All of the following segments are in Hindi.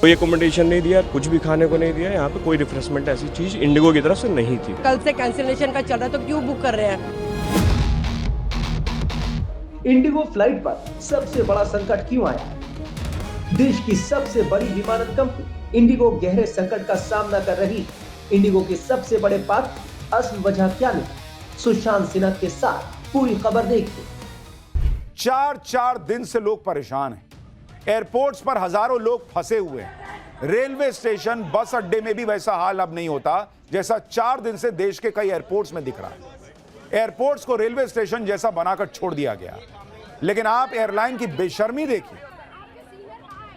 कोई एकोमोडेशन नहीं दिया, कुछ भी खाने को नहीं दिया। यहाँ पे कोई रिफ्रेशमेंट ऐसी चीज इंडिगो की तरफ से नहीं थी। कल से कैंसिलेशन का चल रहा है तो क्यों बुक कर रहे हैं? इंडिगो फ्लाइट पर सबसे बड़ा संकट क्यों आया? देश की सबसे बड़ी विमानन कंपनी इंडिगो गहरे संकट का सामना कर रही है। इंडिगो के सबसे बड़े पात्र असल वजह क्या निकली? सुशांत सिन्हा के साथ पूरी खबर देखिए। चार दिन से लोग परेशान हैं। एयरपोर्ट्स पर हजारों लोग फंसे हुए हैं। रेलवे स्टेशन, बस अड्डे में भी वैसा हाल अब नहीं होता जैसा 4 दिन से देश के कई एयरपोर्ट्स में दिख रहा है। एयरपोर्ट्स को रेलवे स्टेशन जैसा बनाकर छोड़ दिया गया। लेकिन आप एयरलाइन की बेशर्मी देखिए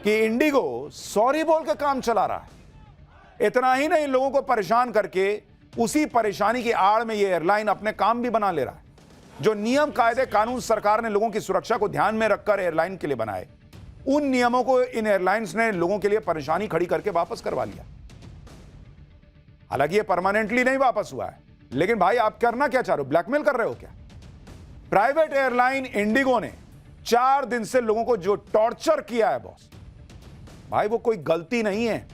कि इंडिगो सॉरी बोल के काम चला रहा है। इतना ही नहीं, लोगों को परेशान करके उसी परेशानी की आड़ में यह एयरलाइन अपने काम भी बना ले रहा है। जो नियम, कायदे, कानून सरकार ने लोगों की सुरक्षा को ध्यान में रखकर एयरलाइन के लिए बनाए, उन नियमों को इन एयरलाइंस ने लोगों के लिए परेशानी खड़ी करके वापस करवा लिया। हालांकि ये परमानेंटली नहीं वापस हुआ है, लेकिन भाई आप करना क्या चाह रहे हो? ब्लैकमेल कर रहे हो क्या? प्राइवेट एयरलाइन इंडिगो ने 4 दिन से लोगों को जो टॉर्चर किया है बॉस, भाई वो कोई गलती नहीं है,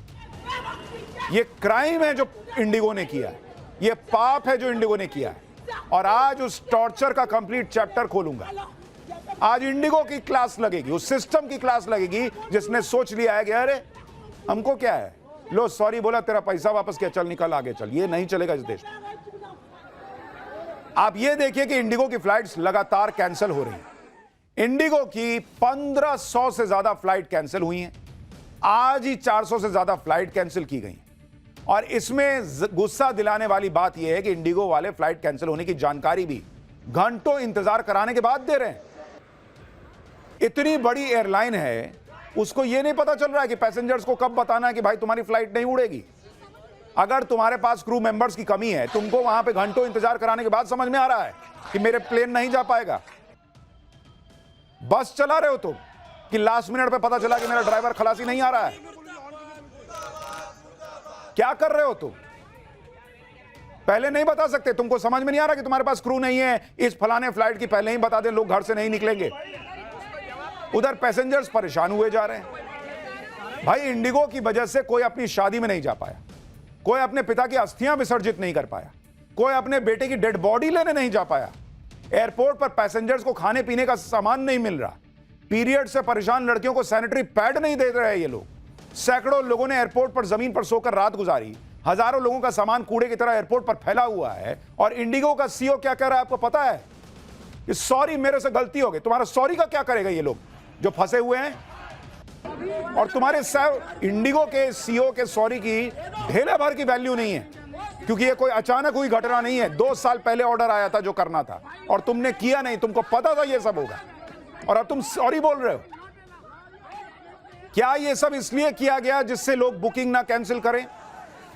ये क्राइम है जो इंडिगो ने किया है, ये पाप है जो इंडिगो ने किया है। और आज उस टॉर्चर का कंप्लीट चैप्टर खोलूंगा। आज इंडिगो की क्लास लगेगी, उस सिस्टम की क्लास लगेगी जिसने सोच लिया है कि अरे हमको क्या है, लो सॉरी बोला, तेरा पैसा वापस किया, चल निकल आगे चल। ये नहीं चलेगा इस देश में। आप ये देखिए कि इंडिगो की फ्लाइट्स लगातार कैंसिल हो रही हैं। इंडिगो की 1500 से ज्यादा फ्लाइट कैंसिल हुई हैं। आज ही 400 से ज्यादा फ्लाइट कैंसिल की गई। और इसमें गुस्सा दिलाने वाली बात यह है कि इंडिगो वाले फ्लाइट कैंसिल होने की जानकारी भी घंटों इंतजार कराने के बाद दे रहे हैं। इतनी बड़ी एयरलाइन है, उसको यह नहीं पता चल रहा है कि पैसेंजर्स को कब बताना है कि भाई तुम्हारी फ्लाइट नहीं उड़ेगी। अगर तुम्हारे पास क्रू मेंबर्स की कमी है, तुमको वहां पे घंटों इंतजार कराने के बाद समझ में आ रहा है कि मेरे प्लेन नहीं जा पाएगा। बस चला रहे हो तुम कि लास्ट मिनट पे पता चला कि मेरा ड्राइवर खलासी नहीं आ रहा है। क्या कर रहे हो तुम? पहले नहीं बता सकते? तुमको समझ में नहीं आ रहा कि तुम्हारे पास क्रू नहीं है, इस फलाने फ्लाइट की पहले ही बता दें, लोग घर से नहीं निकलेंगे। उधर पैसेंजर्स परेशान हुए जा रहे हैं। भाई इंडिगो की वजह से कोई अपनी शादी में नहीं जा पाया, कोई अपने पिता की अस्थियां विसर्जित नहीं कर पाया, कोई अपने बेटे की डेड बॉडी लेने नहीं जा पाया। एयरपोर्ट पर पैसेंजर्स को खाने पीने का सामान नहीं मिल रहा। पीरियड से परेशान लड़कियों को सैनिटरी पैड नहीं दे रहे ये लोग। सैकड़ों लोगों ने एयरपोर्ट पर जमीन पर सोकर रात गुजारी। हजारों लोगों का सामान कूड़े की तरह एयरपोर्ट पर फैला हुआ है। और इंडिगो का सीईओ क्या कह रहा है आपको पता है? कि सॉरी, मेरे से गलती हो गई। तुम्हारा सॉरी का क्या करेगा ये लोग जो फंसे हुए हैं? और तुम्हारे इंडिगो के सीईओ के सॉरी की ढेले भर की वैल्यू नहीं है, क्योंकि ये कोई अचानक हुई घटना नहीं है। 2 साल पहले ऑर्डर आया था जो करना था और तुमने किया नहीं। तुमको पता था ये सब होगा और अब तुम सॉरी बोल रहे हो। क्या ये सब इसलिए किया गया जिससे लोग बुकिंग ना कैंसिल करें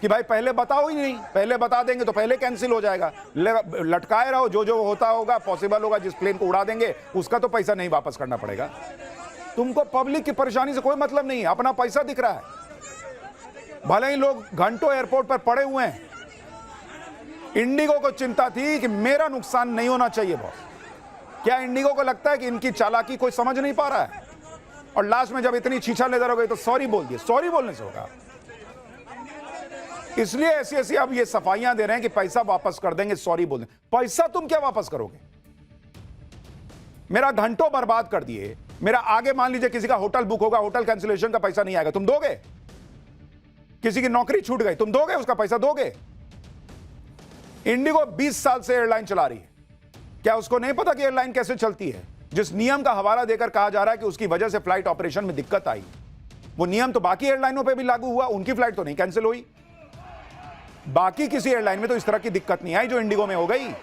कि भाई पहले बताओ ही नहीं, पहले बता देंगे तो पहले कैंसिल हो जाएगा। लटकाए रहो, जो जो होता होगा, पॉसिबल होगा, जिस प्लेन को उड़ा देंगे उसका तो पैसा नहीं वापस करना पड़ेगा। तुमको पब्लिक की परेशानी से कोई मतलब नहीं है, अपना पैसा दिख रहा है। भले ही लोग घंटों एयरपोर्ट पर पड़े हुए हैं। इंडिगो को चिंता थी कि मेरा नुकसान नहीं होना चाहिए बॉस। क्या इंडिगो को लगता है कि इनकी चालाकी कोई समझ नहीं पा रहा है? और लास्ट में जब इतनी छीछा लेदर हो गई तो सॉरी बोल दिए। सॉरी बोलने से होगा? इसलिए ऐसी ऐसी अब ये सफाइयां दे रहे हैं कि पैसा वापस कर देंगे, सॉरी बोल देंगे। पैसा तुम क्या वापस करोगे? मेरा घंटों बर्बाद कर दिए। मेरा आगे मान लीजिए किसी का होटल बुक होगा, होटल कैंसिलेशन का पैसा नहीं आएगा, तुम दोगे? किसी की नौकरी छूट गई, तुम दोगे? उसका पैसा दोगे? इंडिगो 20 साल से एयरलाइन चला रही है। क्या उसको नहीं पता कि एयरलाइन कैसे चलती है? जिस नियम का हवाला देकर कहा जा रहा है कि उसकी वजह से फ्लाइट ऑपरेशन में दिक्कत आई, वो नियम तो बाकी एयरलाइनों पे भी लागू हुआ। उनकी फ्लाइट तो नहीं कैंसिल हुई। बाकी किसी एयरलाइन में तो इस तरह की दिक्कत नहीं आई जो इंडिगो में हो गई।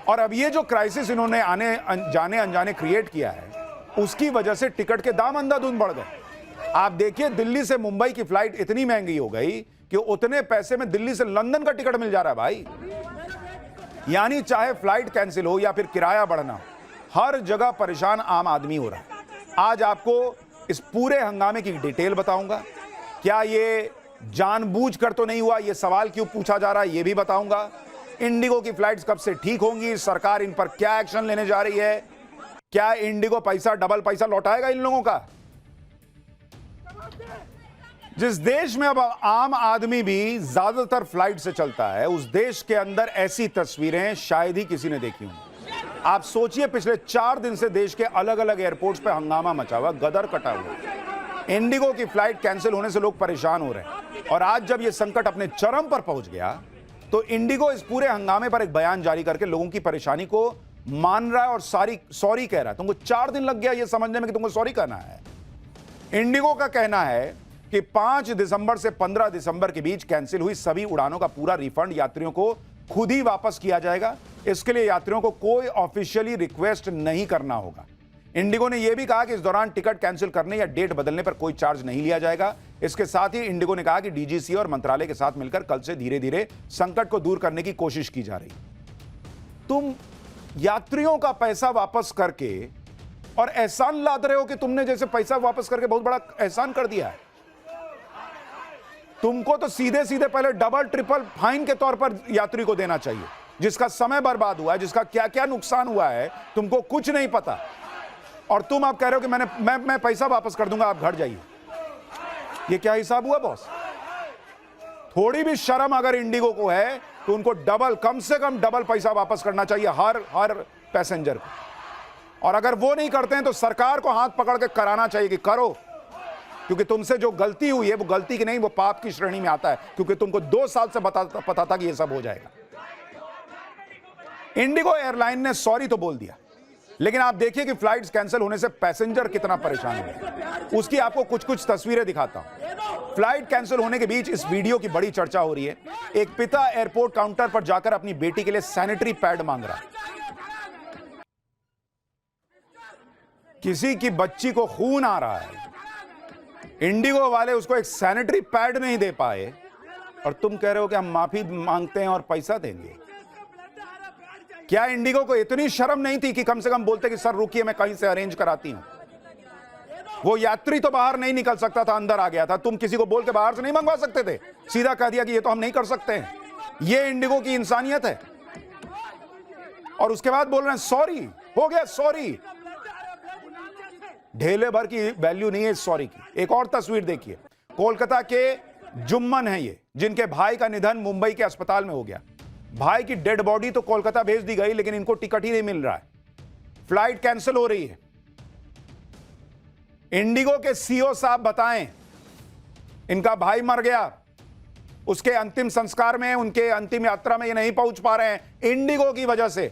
और अब ये जो क्राइसिस इन्होंने आने जाने अनजाने क्रिएट किया है, उसकी वजह से टिकट के दाम अंधाधुंध बढ़ गए। आप देखिए, दिल्ली से मुंबई की फ्लाइट इतनी महंगी हो गई कि उतने पैसे में दिल्ली से लंदन का टिकट मिल जा रहा है भाई। यानी चाहे फ्लाइट कैंसिल हो या फिर किराया बढ़ना, हर जगह परेशान आम आदमी हो रहा है। आज आपको इस पूरे हंगामे की डिटेल बताऊंगा। क्या ये जानबूझकर तो नहीं हुआ, ये सवाल क्यों पूछा जा रहा है, ये भी बताऊंगा। इंडिगो की फ्लाइट्स कब से ठीक होंगी, सरकार इन पर क्या एक्शन लेने जा रही है, क्या इंडिगो पैसा, डबल पैसा लौटाएगा इन लोगों का? जिस देश में अब आम आदमी भी ज्यादातर फ्लाइट से चलता है, उस देश के अंदर ऐसी तस्वीरें शायद ही किसी ने देखी होंगी। आप सोचिए, पिछले 4 दिन से देश के अलग अलग एयरपोर्ट्स पे हंगामा मचा हुआ, गदर कटा हुआ। इंडिगो की फ्लाइट कैंसिल होने से लोग परेशान हो रहे हैं, और आज जब यह संकट अपने चरम पर पहुंच गया तो इंडिगो इस पूरे हंगामे पर एक बयान जारी करके लोगों की परेशानी को मान रहा है और सॉरी कह रहा है। तुमको 4 दिन लग गया यह समझने में कि तुमको सॉरी कहना है। इंडिगो का कहना है कि 5 दिसंबर से 15 दिसंबर के बीच कैंसिल हुई सभी उड़ानों का पूरा रिफंड यात्रियों को खुद ही वापस किया जाएगा। इसके लिए यात्रियों को कोई ऑफिशियली रिक्वेस्ट नहीं करना होगा। इंडिगो ने यह भी कहा कि इस दौरान टिकट कैंसिल करने या डेट बदलने पर कोई चार्ज नहीं लिया जाएगा। इसके साथ ही इंडिगो ने कहा कि डीजीसी और मंत्रालय के साथ मिलकर कल से धीरे धीरे संकट को दूर करने की कोशिश की जा रही। तुम यात्रियों का पैसा वापस करके और एहसान लाद रहे हो कि तुमने जैसे पैसा वापस करके बहुत बड़ा एहसान कर दिया है। तुमको तो सीधे सीधे पहले डबल ट्रिपल फाइन के तौर पर यात्री को देना चाहिए। जिसका समय बर्बाद हुआ है, जिसका क्या क्या नुकसान हुआ है, तुमको कुछ नहीं पता, और तुम आप कह रहे हो कि मैं पैसा वापस कर दूंगा, आप घर जाइए। ये क्या हिसाब हुआ बॉस? थोड़ी भी शर्म अगर इंडिगो को है तो उनको डबल, कम से कम डबल पैसा वापस करना चाहिए हर पैसेंजर को। और अगर वो नहीं करते हैं तो सरकार को हाथ पकड़ के कराना चाहिए कि करो, क्योंकि तुमसे जो गलती हुई है वो गलती की नहीं, वो पाप की श्रेणी में आता है, क्योंकि तुमको 2 साल से पता था कि ये सब हो जाएगा। इंडिगो एयरलाइन ने सॉरी तो बोल दिया, लेकिन आप देखिए कि फ्लाइट्स कैंसिल होने से पैसेंजर कितना परेशान हुए। उसकी आपको कुछ तस्वीरें दिखाता हूं। फ्लाइट कैंसिल होने के बीच इस वीडियो की बड़ी चर्चा हो रही है। एक पिता एयरपोर्ट काउंटर पर जाकर अपनी बेटी के लिए सैनिटरी पैड मांग रहा है। किसी की बच्ची को खून आ रहा है, इंडिगो वाले उसको एक सैनिटरी पैड नहीं दे पाए, और तुम कह रहे हो कि हम माफी मांगते हैं और पैसा देंगे। क्या इंडिगो को इतनी शर्म नहीं थी कि कम से कम बोलते कि सर रुकिए, मैं कहीं से अरेंज कराती हूं? वो यात्री तो बाहर नहीं निकल सकता था, अंदर आ गया था। तुम किसी को बोल के बाहर से नहीं मंगवा सकते थे? सीधा कह दिया कि ये तो हम नहीं कर सकते हैं। ये इंडिगो की इंसानियत है। और उसके बाद बोल रहे हैं सॉरी, हो गया सॉरी। ढेले भर की वैल्यू नहीं है इस सॉरी की। एक और तस्वीर देखिए। कोलकाता के जुम्मन है ये, जिनके भाई का निधन मुंबई के अस्पताल में हो गया। भाई की डेड बॉडी तो कोलकाता भेज दी गई, लेकिन इनको टिकट ही नहीं मिल रहा है। फ्लाइट कैंसिल हो रही है। इंडिगो के सीईओ साहब बताएं, इनका भाई मर गया, उसके अंतिम संस्कार में, उनके अंतिम यात्रा में ये नहीं पहुंच पा रहे हैं इंडिगो की वजह से।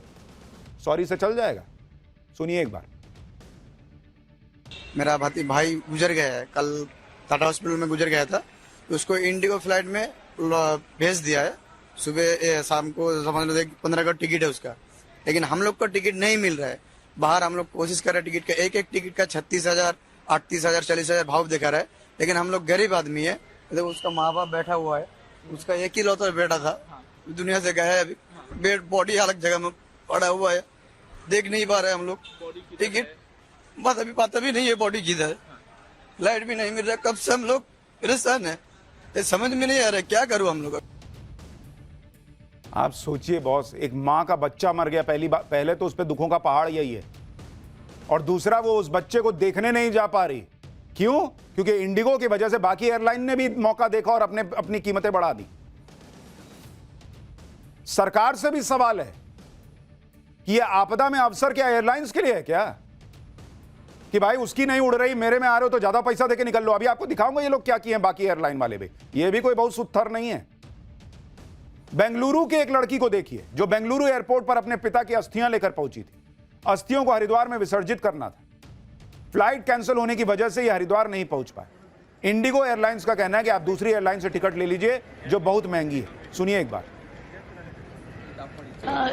सॉरी से चल जाएगा? सुनिए एक बार। मेरा भाई गुजर गया है, कल टाटा हॉस्पिटल में गुजर गया था। उसको इंडिगो फ्लाइट में भेज दिया है। सुबह शाम को समझ लो 15 का टिकट है उसका, लेकिन हम लोग को टिकट नहीं मिल रहा है। बाहर हम लोग कोशिश कर रहे हैं टिकट का, एक टिकट का 36,000, 38,000, 40,000 भाव दिखा रहा है, लेकिन हम लोग गरीब आदमी है। तो उसका माँ बाप बैठा हुआ है, उसका एक ही लौता बेटा था, दुनिया से गया है। अभी बेड बॉडी अलग जगह में पड़ा हुआ है, देख नहीं पा रहे हम लोग टिकट, बस अभी पता भी नहीं है बॉडी किधर है। लाइट भी नहीं मिल रहा, कब से हम लोग परेशान है, ये समझ में नहीं आ रहा क्या करूं हम लोग। आप सोचिए बॉस, एक मां का बच्चा मर गया, पहले तो उस पर दुखों का पहाड़ यही है, और दूसरा वो उस बच्चे को देखने नहीं जा पा रही। क्यों? क्योंकि इंडिगो की वजह से बाकी एयरलाइन ने भी मौका देखा और अपनी कीमतें बढ़ा दी। सरकार से भी सवाल है कि ये आपदा में अवसर क्या एयरलाइंस के लिए है क्या, कि भाई उसकी नहीं उड़ रही, मेरे में आ रहे हो तो ज्यादा पैसा देके निकल लो। अभी आपको दिखाऊंगा ये लोग क्या किए हैं बाकी एयरलाइन वाले भी। ये भी कोई बहुत सुत्थर नहीं है। बेंगलुरु की एक लड़की को देखिए, जो बेंगलुरु एयरपोर्ट पर अपने पिता की अस्थियां लेकर पहुंची थी। अस्थियों को हरिद्वार में विसर्जित करना था। फ्लाइट कैंसिल होने की वजह से ये हरिद्वार नहीं पहुंच पाए। इंडिगो एयरलाइंस का कहना है कि आप दूसरी एयरलाइन से टिकट ले लीजिए जो बहुत महंगी है। सुनिए एक बार।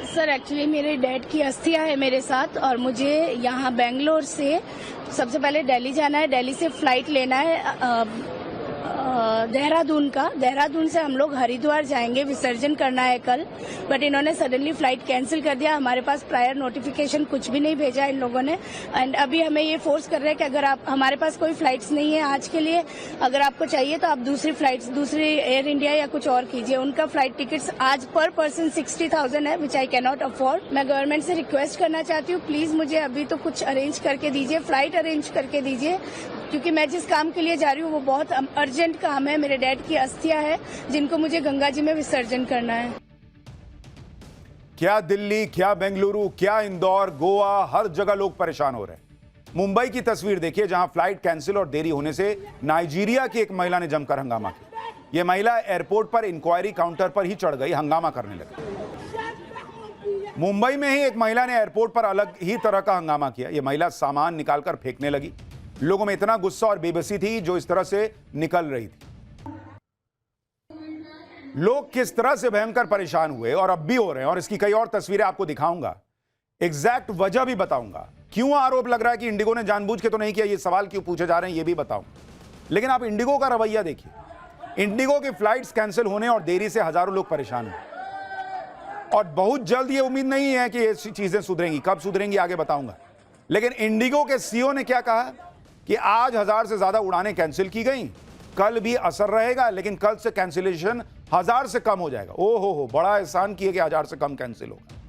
सर एक्चुअली मेरे डैड की अस्थियां है मेरे साथ, और मुझे यहाँ बेंगलोर से सबसे पहले दिल्ली जाना है। दिल्ली से फ्लाइट लेना है देहरादून से हम लोग हरिद्वार जाएंगे, विसर्जन करना है कल, बट इन्होंने सडनली फ्लाइट कैंसिल कर दिया। हमारे पास प्रायर नोटिफिकेशन कुछ भी नहीं भेजा इन लोगों ने, एंड अभी हमें ये फोर्स कर रहे हैं कि अगर आप, हमारे पास कोई फ्लाइट्स नहीं है आज के लिए, अगर आपको चाहिए तो आप दूसरी एयर इंडिया या कुछ और कीजिए। उनका फ्लाइट टिकट्स आज पर पर्सन 60,000 है, विच आई कैन नॉट अफोर्ड। मैं गवर्नमेंट से रिक्वेस्ट करना चाहती हूँ, प्लीज मुझे अभी तो कुछ अरेंज करके दीजिए, फ्लाइट अरेंज करके दीजिए, क्योंकि मैं जिस काम के लिए जा रही हूँ वो बहुत अर्जेंट काम है। मेरे डैड की अस्थियां हैं जिनको मुझे गंगा जी में विसर्जन करना है। क्या दिल्ली, क्या बेंगलुरु, क्या इंदौर, गोवा, हर जगह लोग परेशान हो रहे हैं। मुंबई की तस्वीर देखिए जहां फ्लाइट कैंसिल और देरी होने से नाइजीरिया की एक महिला ने जमकर हंगामा किया। यह महिला एयरपोर्ट पर इंक्वायरी काउंटर पर ही चढ़ गई, हंगामा करने लगी। मुंबई में ही एक महिला ने एयरपोर्ट पर अलग ही तरह का हंगामा किया। यह महिला सामान निकालकर फेंकने लगी। लोगों में इतना गुस्सा और बेबसी थी जो इस तरह से निकल रही थी। लोग किस तरह से भयंकर परेशान हुए और अब भी हो रहे हैं, और इसकी कई और तस्वीरें आपको दिखाऊंगा। एग्जैक्ट वजह भी बताऊंगा, क्यों आरोप लग रहा है कि इंडिगो ने जानबूझ के तो नहीं किया, ये सवाल क्यों पूछे जा रहे हैं ये भी बताऊंगा। लेकिन आप इंडिगो का रवैया देखिए। इंडिगो की फ्लाइट्स कैंसिल होने और देरी से हजारों लोग परेशान हुए, और बहुत जल्द ये उम्मीद नहीं है कि ये चीजें सुधरेंगी। कब सुधरेंगी आगे बताऊंगा। लेकिन इंडिगो के सीईओ ने क्या कहा कि आज 1000 से ज्यादा उड़ानें कैंसिल की गई, कल भी असर रहेगा, लेकिन कल से कैंसिलेशन 1000 से कम हो जाएगा। हो बड़ा एहसान किए कि 1000 से कम कैंसिल होगा।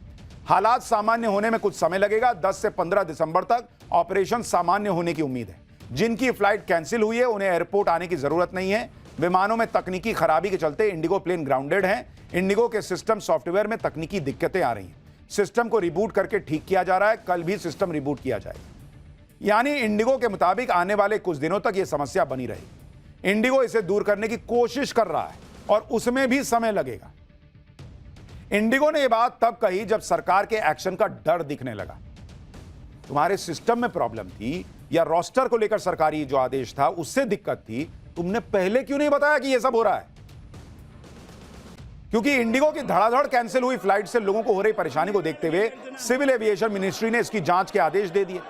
हालात सामान्य होने में कुछ समय लगेगा। 10 से 15 दिसंबर तक ऑपरेशन सामान्य होने की उम्मीद है। जिनकी फ्लाइट कैंसिल हुई है उन्हें एयरपोर्ट आने की जरूरत नहीं है। विमानों में तकनीकी खराबी के चलते इंडिगो प्लेन ग्राउंडेड हैं। इंडिगो के सिस्टम सॉफ्टवेयर में तकनीकी दिक्कतें आ रही हैं। सिस्टम को रिबूट करके ठीक किया जा रहा है। कल भी सिस्टम रिबूट किया जाएगा। यानी इंडिगो के मुताबिक आने वाले कुछ दिनों तक यह समस्या बनी रहेगी। इंडिगो इसे दूर करने की कोशिश कर रहा है और उसमें भी समय लगेगा। इंडिगो ने यह बात तब कही जब सरकार के एक्शन का डर दिखने लगा। तुम्हारे सिस्टम में प्रॉब्लम थी या रोस्टर को लेकर सरकारी जो आदेश था उससे दिक्कत थी, तुमने पहले क्यों नहीं बताया कि यह सब हो रहा है? क्योंकि इंडिगो की धड़ाधड़ कैंसिल हुई फ्लाइट से लोगों को हो रही परेशानी को देखते हुए सिविल एविएशन मिनिस्ट्री ने इसकी जांच के आदेश दे दिए।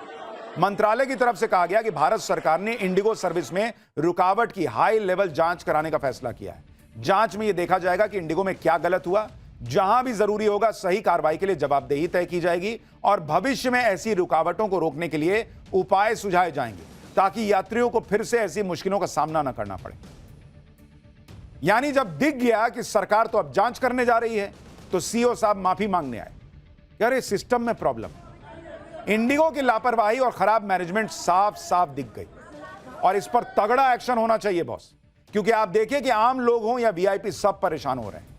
मंत्रालय की तरफ से कहा गया कि भारत सरकार ने इंडिगो सर्विस में रुकावट की हाई लेवल जांच कराने का फैसला किया है। जांच में यह देखा जाएगा कि इंडिगो में क्या गलत हुआ। जहां भी जरूरी होगा सही कार्रवाई के लिए जवाबदेही तय की जाएगी और भविष्य में ऐसी रुकावटों को रोकने के लिए उपाय सुझाए जाएंगे ताकि यात्रियों को फिर से ऐसी मुश्किलों का सामना न करना पड़े। यानी जब दिख गया कि सरकार तो अब जांच करने जा रही है तो सीईओ साहब माफी मांगने आए। यार ये सिस्टम में प्रॉब्लम, इंडिगो की लापरवाही और खराब मैनेजमेंट साफ साफ दिख गई और इस पर तगड़ा एक्शन होना चाहिए बॉस। क्योंकि आप देखिए कि आम लोग हों या वीआईपी सब परेशान हो रहे हैं।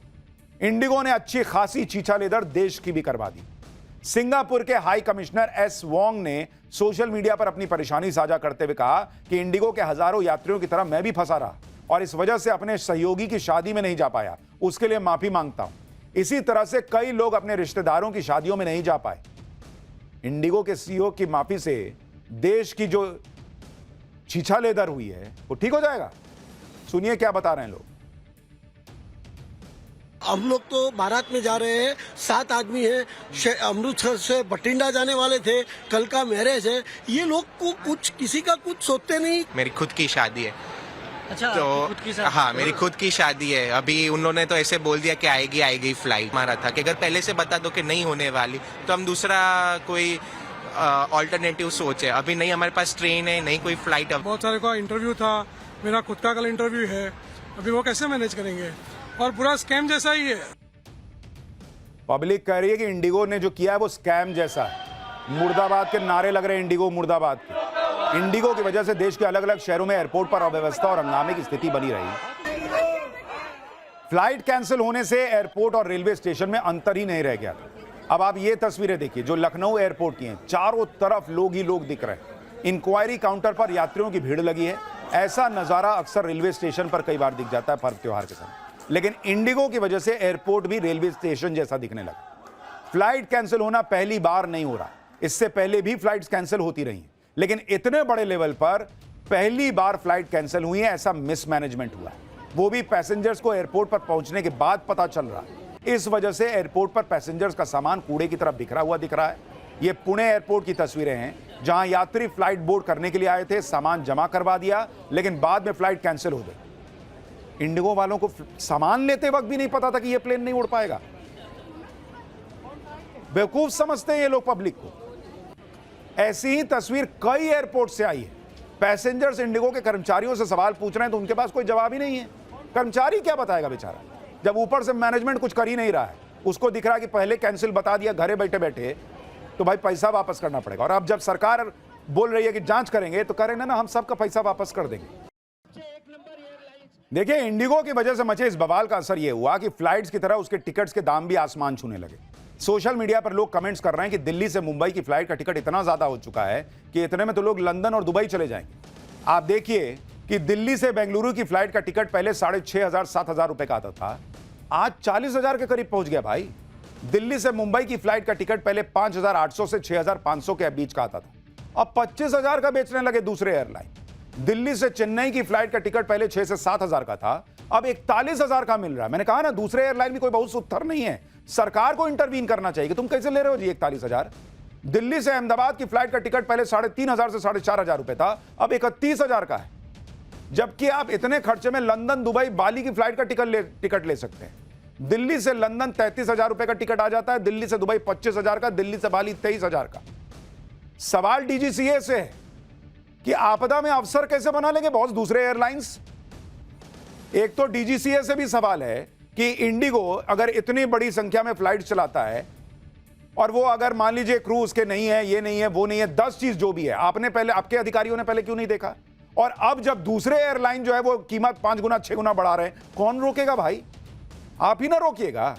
इंडिगो ने अच्छी खासी चीचा लेदर देश की भी करवा दी। सिंगापुर के हाई कमिश्नर एस वोंग ने सोशल मीडिया पर अपनी परेशानी साझा करते हुए कहा कि इंडिगो के हजारों यात्रियों की तरह मैं भी फंसा रहा और इस वजह से अपने सहयोगी की शादी में नहीं जा पाया, उसके लिए माफी मांगता हूं। इसी तरह से कई लोग अपने रिश्तेदारों की शादियों में नहीं जा पाए। इंडिगो के सीईओ की माफी से देश की जो छीछा लेदर हुई है वो ठीक हो जाएगा। सुनिए क्या बता रहे हैं लोग। हम लोग तो बारात में जा रहे हैं, 7 आदमी हैं। अमृतसर से बठिंडा जाने वाले थे, कल का मैरिज है। ये लोग को कुछ किसी का कुछ सोचते नहीं। मेरी खुद की शादी है। अच्छा, तो खुद की शादी? हाँ, मेरी खुद की शादी है। अभी उन्होंने तो ऐसे बोल दिया कि आएगी फ्लाइट। हमारा था कि अगर पहले से बता दो कि नहीं होने वाली तो हम दूसरा कोई ऑल्टरनेटिव सोचे। अभी नहीं हमारे पास ट्रेन है, नहीं कोई फ्लाइट। बहुत सारे का इंटरव्यू था, मेरा खुद का कल इंटरव्यू है। अभी वो कैसे मैनेज करेंगे? और पूरा स्कैम जैसा ही है। पब्लिक कह रही है कि इंडिगो ने जो किया है वो स्कैम जैसा है। मुर्दाबाद के नारे लग रहे हैं इंडिगो मुर्दाबाद के। इंडिगो की वजह से देश के अलग अलग शहरों में एयरपोर्ट पर अव्यवस्था और हंगामे की स्थिति बनी रही। फ्लाइट कैंसिल होने से एयरपोर्ट और रेलवे स्टेशन में अंतर ही नहीं रह गया। अब आप ये तस्वीरें देखिए जो लखनऊ एयरपोर्ट की हैं। चारों तरफ लोग ही लोग दिख रहे हैं। इंक्वायरी काउंटर पर यात्रियों की भीड़ लगी है। ऐसा नजारा अक्सर रेलवे स्टेशन पर कई बार दिख जाता है पर्व त्योहार के समय, लेकिन इंडिगो की वजह से एयरपोर्ट भी रेलवे स्टेशन जैसा दिखने लगा। फ्लाइट कैंसिल होना पहली बार नहीं हो रहा, इससे पहले भी फ्लाइट्स कैंसिल होती रही, लेकिन इतने बड़े लेवल पर पहली बार फ्लाइट कैंसिल हुई है। ऐसा मिसमैनेजमेंट हुआ है, वो भी पैसेंजर्स को एयरपोर्ट पर पहुंचने के बाद पता चल रहा है। इस वजह से एयरपोर्ट पर पैसेंजर्स का सामान कूड़े की तरफ बिखरा हुआ दिख रहा है। ये पुणे एयरपोर्ट की तस्वीरें हैं जहां यात्री फ्लाइट बोर्ड करने के लिए आए थे, सामान जमा करवा दिया, लेकिन बाद में फ्लाइट कैंसिल हो गई। इंडिगो वालों को सामान लेते वक्त भी नहीं पता था कि यह प्लेन नहीं उड़ पाएगा। बेवकूफ समझते हैं ये लोग पब्लिक को। ऐसी ही तस्वीर कई एयरपोर्ट से आई है। पैसेंजर्स इंडिगो के कर्मचारियों से सवाल पूछ रहे हैं तो उनके पास कोई जवाब ही नहीं है। कर्मचारी क्या बताएगा बेचारा, जब ऊपर से मैनेजमेंट कुछ कर ही नहीं रहा है। उसको दिख रहा है कि पहले कैंसिल बता दिया घरे बैठे बैठे तो भाई पैसा वापस करना पड़ेगा। और अब जब सरकार बोल रही है कि जांच करेंगे, तो करें ना, हम सबका पैसा वापस कर देंगे। देखिए, इंडिगो की वजह से मचे इस बवाल का असर यह हुआ कि फ्लाइट्स की तरह उसके टिकट्स के दाम भी आसमान छूने लगे। सोशल मीडिया पर लोग कमेंट्स कर रहे हैं कि दिल्ली से मुंबई की फ्लाइट का टिकट इतना ज्यादा हो चुका है कि इतने में तो लोग लंदन और दुबई चले जाएंगे। आप देखिए कि दिल्ली से बेंगलुरु की फ्लाइट का टिकट पहले 6,500 7,000 रुपए का आता था, आज 40,000 के करीब पहुंच गया भाई। दिल्ली से मुंबई की फ्लाइट का टिकट पहले 5,800 से 6,500 के बीच का आता था, अब 25,000 का बेचने लगे दूसरे एयरलाइन। दिल्ली से चेन्नई की फ्लाइट का टिकट पहले 6 से 7,000 का था, अब 41,000 का मिल रहा है। मैंने कहा ना, दूसरे एयरलाइन भी कोई बहुत उत्तर नहीं है, सरकार को इंटरवीन करना चाहिए कि तुम कैसे ले रहे हो जी 41,000। दिल्ली से अहमदाबाद की फ्लाइट का टिकट पहले 3,500 से 4,500 रुपए था, अब 31,000 का है, जबकि आप इतने खर्चे में लंदन, दुबई, बाली की फ्लाइट का टिकट ले सकते हैं। दिल्ली से लंदन 33,000 रुपए का टिकट आ जाता है, दिल्ली से दुबई 25,000 का, दिल्ली से बाली 23,000 का। सवाल डीजीसीए से है कि आपदा में अवसर कैसे बना लेंगे बॉस दूसरे एयरलाइंस। एक तो डीजीसीए से भी सवाल है कि इंडिगो अगर इतनी बड़ी संख्या में फ्लाइट चलाता है और वो अगर मान लीजिए क्रू उसके नहीं है, ये नहीं है, वो नहीं है, 10 चीज जो भी है, आपने पहले, आपके अधिकारियों ने पहले क्यों नहीं देखा? और अब जब दूसरे एयरलाइन जो है वो कीमत 5 गुना 6 गुना बढ़ा रहे हैं, कौन रोकेगा भाई? आप ही ना रोकिएगा।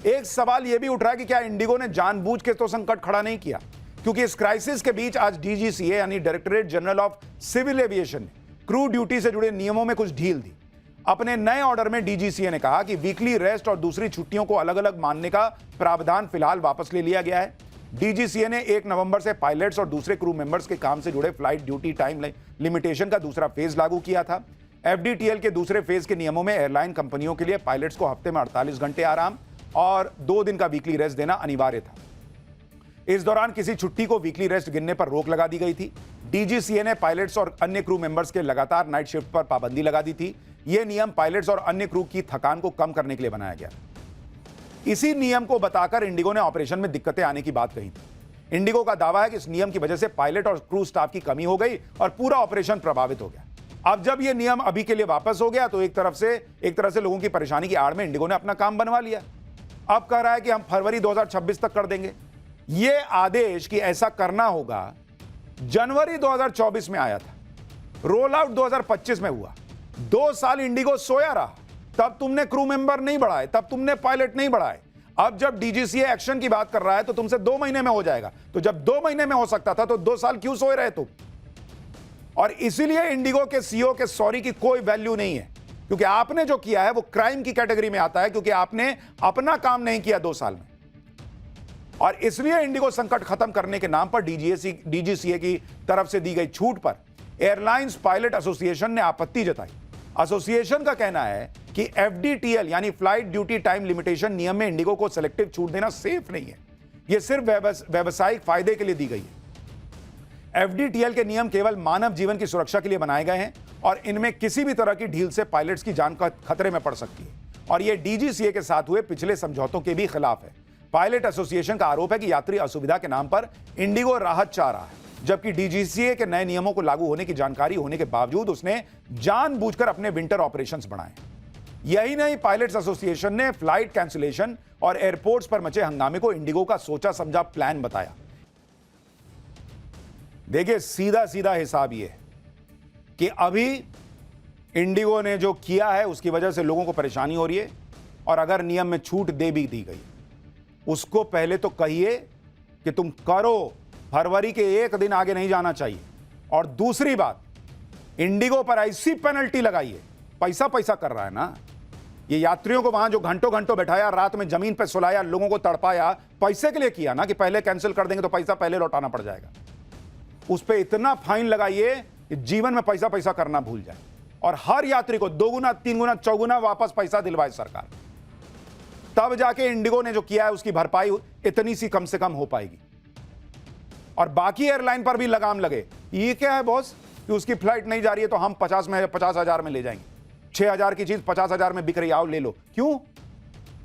एक सवाल यह भी उठ रहा है कि क्या इंडिगो ने जानबूझ के तो संकट खड़ा नहीं किया? क्योंकि इस क्राइसिस के बीच आज डीजीसीए यानी directorate general of civil aviation ने क्रू ड्यूटी से जुड़े नियमों में कुछ ढील दी। अपने नए ऑर्डर में डीजीसीए ने कहा कि वीकली रेस्ट और दूसरी छुट्टियों को अलग अलग मानने का प्रावधान फिलहाल वापस ले लिया गया है। डीजीसीए ने 1 नवंबर से पायलट्स और दूसरे क्रू मेंबर्स के काम से जुड़े फ्लाइट ड्यूटी टाइम लिमिटेशन का दूसरा फेज लागू किया था। एफडीटीएल के दूसरे फेज के नियमों में एयरलाइन कंपनियों के लिए पायलट्स को हफ्ते में 48 घंटे आराम और 2 दिन का वीकली रेस्ट देना अनिवार्य था। इस दौरान किसी छुट्टी को वीकली रेस्ट गिनने पर रोक लगा दी गई थी। डीजीसीए ने पायलट्स और अन्य क्रू मेंबर्स के लगातार नाइट शिफ्ट पर पाबंदी लगा दी थी। यह नियम पायलट्स और अन्य क्रू की थकान को कम करने के लिए बनाया गया। इसी नियम को बताकर इंडिगो ने ऑपरेशन में दिक्कतें आने की बात कही थी। इंडिगो का दावा है कि इस नियम की वजह से पायलट और क्रू स्टाफ की कमी हो गई और पूरा ऑपरेशन प्रभावित हो गया। अब जब यह नियम अभी के लिए वापस हो गया तो एक तरह से लोगों की परेशानी की आड़ में इंडिगो ने अपना काम बनवा लिया। अब कह रहा है कि हम फरवरी 2026 तक कर देंगे। यह आदेश कि ऐसा करना होगा जनवरी 2024 में आया था, रोल आउट 2025 में हुआ। 2 साल इंडिगो सोया रहा, तब तुमने क्रू मेंबर नहीं बढ़ाए, तब तुमने पायलट नहीं बढ़ाए। अब जब डीजीसीए एक्शन की बात कर रहा है तो तुमसे 2 महीने में हो जाएगा। तो जब 2 महीने में हो सकता था तो 2 साल क्यों सोए रहे तुम? और इसीलिए इंडिगो के सीईओ के सॉरी की कोई वैल्यू नहीं है, क्योंकि आपने जो किया है वो क्राइम की कैटेगरी में आता है, क्योंकि आपने अपना काम नहीं किया 2 साल में। और इसलिए इंडिगो संकट खत्म करने के नाम पर डीजीसीए की तरफ से दी गई छूट पर एयरलाइंस पायलट एसोसिएशन ने आपत्ति जताई। एसोसिएशन का कहना है कि एफडीटीएल यानी फ्लाइट ड्यूटी टाइम लिमिटेशन नियम में इंडिगो को सिलेक्टिव छूट देना सेफ नहीं है। यह सिर्फ व्यवसायिक फायदे के लिए दी गई है। एफडीटीएल के नियम केवल मानव जीवन की सुरक्षा के लिए बनाए गए हैं और इनमें किसी भी तरह की ढील से पायलट्स की जान खतरे में पड़ सकती है और यह डीजीसीए के साथ हुए पिछले समझौतों के भी खिलाफ है। पायलट एसोसिएशन का आरोप है कि यात्री असुविधा के नाम पर इंडिगो राहत चाह रहा है, जबकि डीजीसीए के नए नियमों को लागू होने की जानकारी होने के बावजूद उसने जानबूझकर अपने विंटर ऑपरेशंस बढ़ाए। यही नहीं, पायलट्स एसोसिएशन ने फ्लाइट कैंसिलेशन और एयरपोर्ट्स पर मचे हंगामे को इंडिगो का सोचा समझा प्लान बताया। देखिए, सीधा सीधा हिसाब यह है कि अभी इंडिगो ने जो किया है उसकी वजह से लोगों को परेशानी हो रही है, और अगर नियम में छूट दे भी दी गई उसको पहले तो कहिए कि तुम करो, फरवरी के 1 दिन आगे नहीं जाना चाहिए। और दूसरी बात, इंडिगो पर ऐसी पेनल्टी लगाइए, पैसा कर रहा है ना, ये यात्रियों को वहां जो घंटों घंटों बैठाया, रात में जमीन पर सुलाया, लोगों को तड़पाया, पैसे के लिए किया ना, कि पहले कैंसिल कर देंगे तो पैसा पहले लौटाना पड़ जाएगा। उस पर इतना फाइन लगाइए कि जीवन में पैसा करना भूल जाए और हर यात्री को 2 गुना 3 गुना 4 गुना वापस पैसा दिलवाए सरकार। तब जाके इंडिगो ने जो किया है उसकी भरपाई इतनी सी कम से कम हो पाएगी और बाकी एयरलाइन पर भी लगाम लगे। ये क्या है बॉस कि उसकी फ्लाइट नहीं जा रही है तो हम 50,000 में ले जाएंगे, 6,000 की चीज 50,000 में बिक रही, आओ ले लो। क्यों?